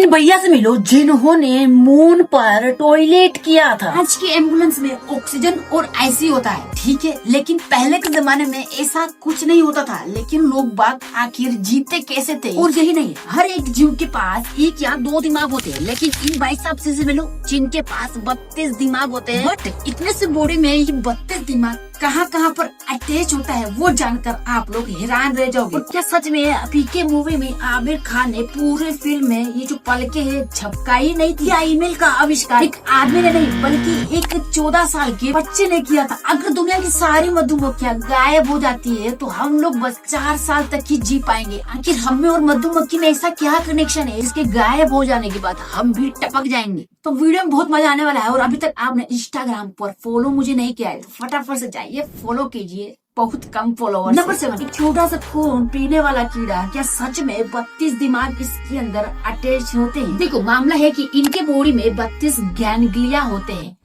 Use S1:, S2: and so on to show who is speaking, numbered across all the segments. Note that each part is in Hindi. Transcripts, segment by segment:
S1: इन भैया से मिलो जिन्होंने मून पर टॉयलेट किया था।
S2: आज की एम्बुलेंस में ऑक्सीजन और आईसी होता है, ठीक है, लेकिन पहले के जमाने में ऐसा कुछ नहीं होता था। लेकिन लोग बात आखिर जीते कैसे थे? और यही नहीं, हर एक जीव के पास एक या दो दिमाग होते हैं, लेकिन इन भाई साहब से मिलो जिनके पास 32 दिमाग होते हैं। बट इतने से बॉडी में ये 32 दिमाग कहाँ कहाँ पर अटैच होता है वो जानकर आप लोग हैरान रह जाओगे। क्या सच में अभी के मूवी में आमिर खान ने पूरे फिल्म में ये जो पलके है झपकाई नहीं थी? ईमेल का आविष्कार एक आदमी ने नहीं बल्कि एक 14 साल के बच्चे ने किया था। अगर दुनिया की सारी मधुमक्खियाँ गायब हो जाती है तो हम लोग बस 4 साल तक ही जी पाएंगे। आखिर हमें और मधुमक्खी में ऐसा क्या कनेक्शन है इसके गायब हो जाने के बाद हम भी टपक जाएंगे? तो वीडियो में बहुत मजा आने वाला है। और अभी तक आपने इंस्टाग्राम पर फॉलो मुझे नहीं किया है तो फटाफट से जाइए फॉलो कीजिए, बहुत कम फॉलोअर्स। नंबर 7, एक छोटा सा खून पीने वाला कीड़ा क्या सच में 32 दिमाग इसके अंदर अटैच होते हैं? देखो मामला है कि इनके बॉडी में 32 गैंग्लिया होते हैं।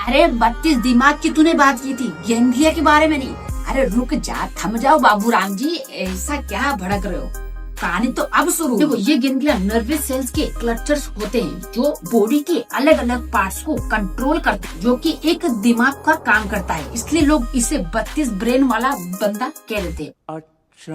S2: अरे 32 दिमाग की तूने बात की थी, गैंग्लिया के बारे में नहीं। अरे रुक जा, थम जाओ बाबूराम जी, ऐसा क्या भड़क रहे हो? कहानी तो अब शुरू। देखो ये गैंग्लिया नर्वस सेल्स के क्लस्टर्स होते हैं जो बॉडी के अलग अलग पार्ट्स को कंट्रोल करते हैं, जो कि एक दिमाग का काम करता है। इसलिए लोग इसे 32 ब्रेन वाला बंदा कह देते हैं।
S3: अच्छा।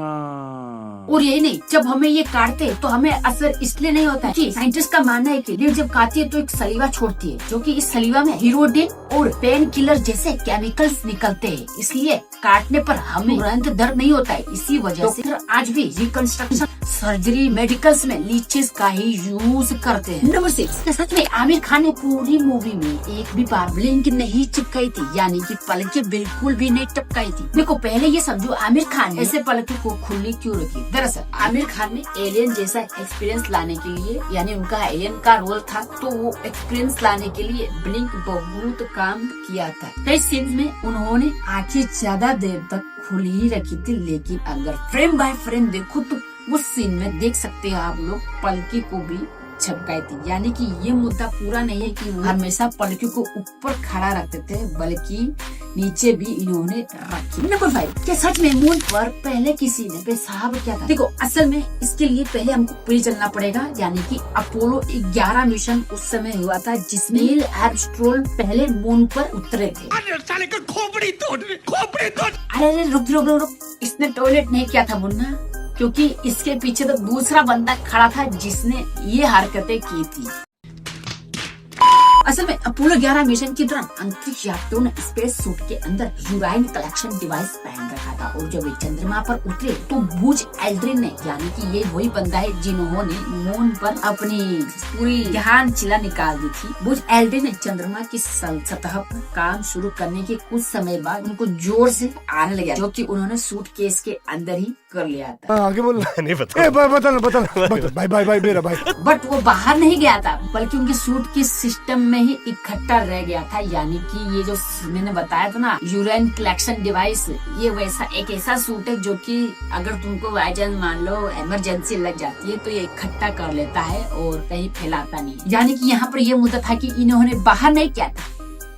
S2: और यही नहीं, जब हमें ये काटते हैं तो हमें असर इसलिए नहीं होता है कि साइंटिस्ट का मानना है कि लीड जब काटती है तो एक सलीवा छोड़ती है, जो कि इस सलीवा में हीरोडिन और पेन किलर जैसे केमिकल्स निकलते हैं। इसलिए काटने पर हमें तुरंत दर्द नहीं होता है। इसी वजह से आज भी रिकंस्ट्रक्शन सर्जरी मेडिकल्स में लीचेस का ही यूज करते हैं। नंबर 6, सच में आमिर खान ने पूरी मूवी में एक भी बार ब्लिंक नहीं चिपकाई थी, यानी कि पलकें बिल्कुल भी नहीं टपकाई थी। देखो पहले ये समझो आमिर खान ने ऐसे पलकों को खुली क्यों रखी? दरअसल आमिर खान ने एलियन जैसा एक्सपीरियंस लाने के लिए, यानी उनका एलियन का रोल था, तो वो एक्सपीरियंस लाने के लिए ब्लिंक बहुत काम किया था। कई सीन्स में उन्होंने आंखें ज्यादा देर तक खुली ही रखी थी, लेकिन अगर फ्रेम बाय फ्रेम देखो तो उस सीन में देख सकते हैं आप लोग पलकी को भी झपकाई थी। यानी कि ये मुद्दा पूरा नहीं है कि वो हमेशा पलकी को ऊपर खड़ा रखते थे, बल्कि नीचे भी इन्होंने रखी। नंबर 5, क्या सच में मून पर पहले किसी ने पेशाब किया था? देखो असल में इसके लिए पहले हमको पीछे चलना पड़ेगा, यानी कि अपोलो 11 मिशन उस समय हुआ था जिसमें नील आर्मस्ट्रॉन्ग पहले मून पर उतरे थे। अरे रुक, इसने टॉयलेट नहीं किया था मुन्ना, क्योंकि इसके पीछे तो दूसरा बंदा खड़ा था जिसने ये हरकतें की थी। असल में अपोलो 11 मिशन के दौरान अंतरिक्ष यात्रियों ने स्पेस सूट के अंदर यूराइन कलेक्शन डिवाइस पहन रखा था, और जब वे चंद्रमा पर उतरे तो बुज एल्ड्रिन ने, यानी कि ये वही बंदा है जिन्होंने मून पर अपनी पूरी जहान चिला निकाल दी थी, बुज एल्ड्रिन ने चंद्रमा की सतह पर काम शुरू करने के कुछ समय बाद उनको जोर से आने लगा, जो कि उन्होंने सूटकेस के अंदर ही कर लिया था।
S3: आगे बोल। नहीं पता। बाय मेरा भाई।
S2: बट वो बाहर नहीं गया था, बल्कि उनके सूट के सिस्टम में ही इकट्ठा रह गया था। यानी कि ये जो मैंने बताया था ना यूरेन कलेक्शन डिवाइस, ये वैसा एक ऐसा सूट है जो कि अगर तुमको बाई चांस मान लो इमरजेंसी लग जाती है तो ये इकट्ठा कर लेता है और कहीं फैलाता नहीं। यानी कि यहाँ पर ये मुद्दा था कि इन्होंने बाहर नहीं किया था,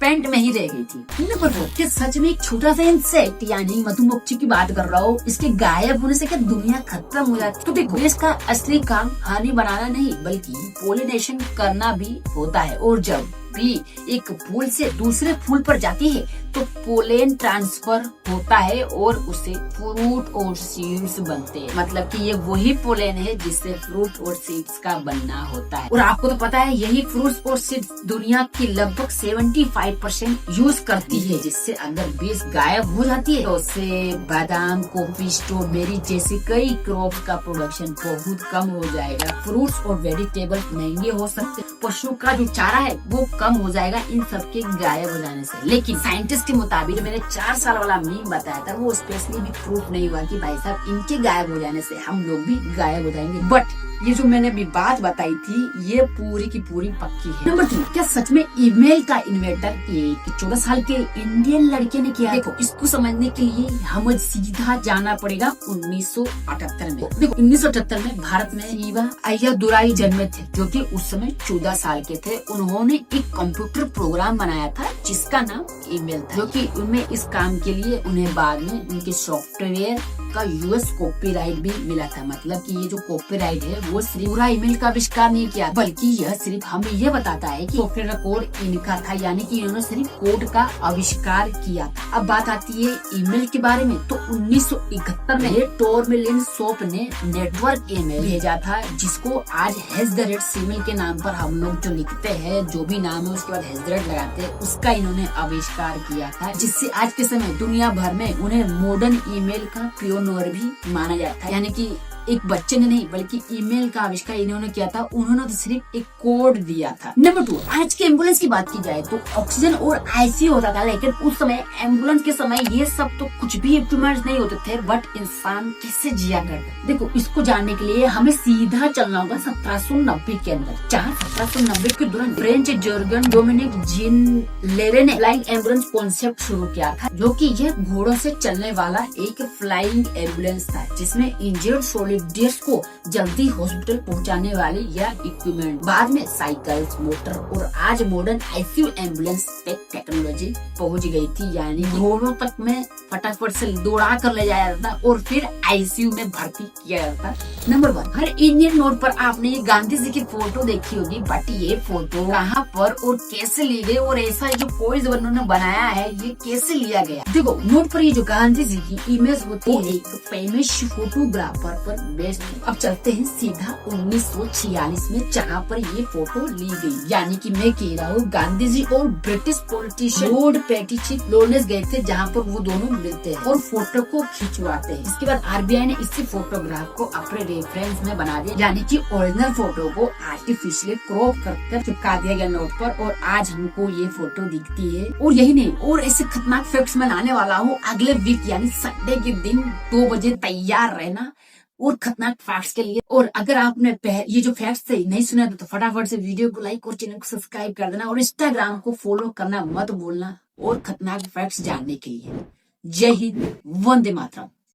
S2: पेंट में ही रह गई थी। नंबर 4, क्या सच में एक छोटा सा इंसेक्ट यानी मधुमक्खी की बात कर रहा हूँ, इसके गायब होने से क्या दुनिया खत्म हो जाती? तो देखो इसका असली काम हनी बनाना नहीं बल्कि पोलिनेशन करना भी होता है। और जब भी एक फूल से दूसरे फूल पर जाती है तो पोलेन ट्रांसफर होता है और उसे फ्रूट और सीड्स बनते हैं। मतलब कि ये वही पोलेन है जिससे फ्रूट और सीड्स का बनना होता है। और आपको तो पता है यही फ्रूट्स और सीड्स दुनिया की लगभग 75% यूज करती है, जिससे अंदर बीज गायब हो जाती है। तो उससे बादाम, कॉफी, स्ट्रॉबेरी जैसे कई क्रॉप्स का प्रोडक्शन बहुत कम हो जाएगा। फ्रूट्स और वेजिटेबल महंगे हो सकते, पशु का जो चारा है वो कम हो जाएगा इन सब के गायब हो जाने से। लेकिन साइंटिस्ट के मुताबिक मैंने 4 साल वाला मीम बताया था, वो स्पेशली भी प्रूफ नहीं हुआ कि भाई साहब इनके गायब हो जाने से हम लोग भी गायब हो जाएंगे। बट ये जो मैंने अभी बात बताई थी ये पूरी की पूरी पक्की है। नंबर 3, क्या सच में ईमेल का इन्वेंटर एक 14 साल के इंडियन लड़के ने किया? देखो इसको समझने के लिए हमें सीधा जाना पड़ेगा 1978 में। देखो 1978 में भारत में ईवा अय्यादुराई जन्मे थे, जो कि उस समय 14 साल के थे। उन्होंने एक कंप्यूटर प्रोग्राम बनाया था जिसका नाम ईमेल था, जो कि उनमें इस काम के लिए उन्हें बाद में उनके सॉफ्टवेयर का यूएस कॉपीराइट भी मिला था। मतलब कि ये जो कॉपीराइट है वो सिर्फ पूरा ईमेल का आविष्कार नहीं किया, बल्कि यह सिर्फ हमें ये बताता है कि सॉफ्टवेयर कोड इनका था, यानी कि इन्होंने सिर्फ कोड का आविष्कार किया था। अब बात आती है ईमेल के बारे में, तो 1971 में टॉर्मेलिन सोप ने नेटवर्क ईमेल भेजा था, जिसको आज #Cmail के नाम पर हम लोग जो लिखते हैं, जो भी नाम है उसके बाद # लगाते हैं, उसका इन्होंने आविष्कार किया था, जिससे आज के समय दुनिया भर में उन्हें मॉडर्न ईमेल का पियोनियर भी माना जाता है। यानी कि एक बच्चे ने नहीं बल्कि ईमेल का आविष्कार इन्होंने किया था, उन्होंने तो सिर्फ एक कोड दिया था। नंबर 2, आज के एम्बुलेंस की बात की जाए तो ऑक्सीजन और आईसीयू होता था, लेकिन उस समय एम्बुलेंस के समय ये सब तो कुछ भी इक्विपमेंट्स नहीं होते थे, बट इंसान कैसे जिया करते। देखो, इसको जानने के लिए हमें सीधा चलना होगा 1790 के अंदर, जहाँ 1790 के दौरान फ्रेंच जर्गन डोमिनिक जीन लेरे ने फ्लाइंग एम्बुलेंस कॉन्सेप्ट शुरू किया था, जो कि यह घोड़ों से चलने वाला एक फ्लाइंग एम्बुलेंस था, जिसमें इंजर्ड सोल्जर्स को जल्दी हॉस्पिटल पहुंचाने वाली यह इक्विपमेंट बाद में साइकिल्स, मोटर और आज मॉडर्न आईसीयू एम्बुलेंस तक टेक्नोलॉजी पहुंच गई थी, यानी घोड़ों तक में फटाफट से दौड़ा कर ले जाया जाता और फिर आईसीयू में भर्ती किया जाता। नंबर 1, हर इंडियन नोट पर आपने गांधी जी की फोटो देखी होगी, बट ये फोटो कहाँ पर और कैसे ली गई, और ऐसा जो पोइज उन्होंने बनाया है ये कैसे लिया गया। देखो, नोट पर ये जो गांधी जी की इमेज होती है एक फेमस फोटोग्राफर पर बेस्ड है। अब चलते हैं सीधा 1946 में, जहाँ पर ये फोटो ली गई, यानी कि मैं कह रहा हूँ गांधी जी और ब्रिटिश पॉलिटिशियन लॉर्ड पेटिशिट लॉरेंस गए थे, जहाँ पर वो दोनों मिलते हैं और फोटो को खिंचवाते हैं। इसके बाद आरबीआई ने इसी फोटोग्राफ को अपने रेफरेंस में बना दिया, यानी कि ओरिजिनल फोटो को आर्टिफिशियली क्रॉप कर चिपका दिया गया नोट पर, और आज हमको ये फोटो दिखती है। और यही नहीं, और ऐसे खतरनाक फैक्ट्स में लाने वाला हूँ अगले वीक, यानी संडे के दिन 2 बजे तैयार रहना और खतरनाक फैक्ट्स के लिए। और अगर आपने ये जो फैक्ट्स थे नहीं सुने तो फटाफट से वीडियो को लाइक और चैनल को सब्सक्राइब कर देना, और इंस्टाग्राम को फॉलो करना मत भूलना और खतरनाक फैक्ट्स जानने के लिए। जय हिंद, वंदे मातरम।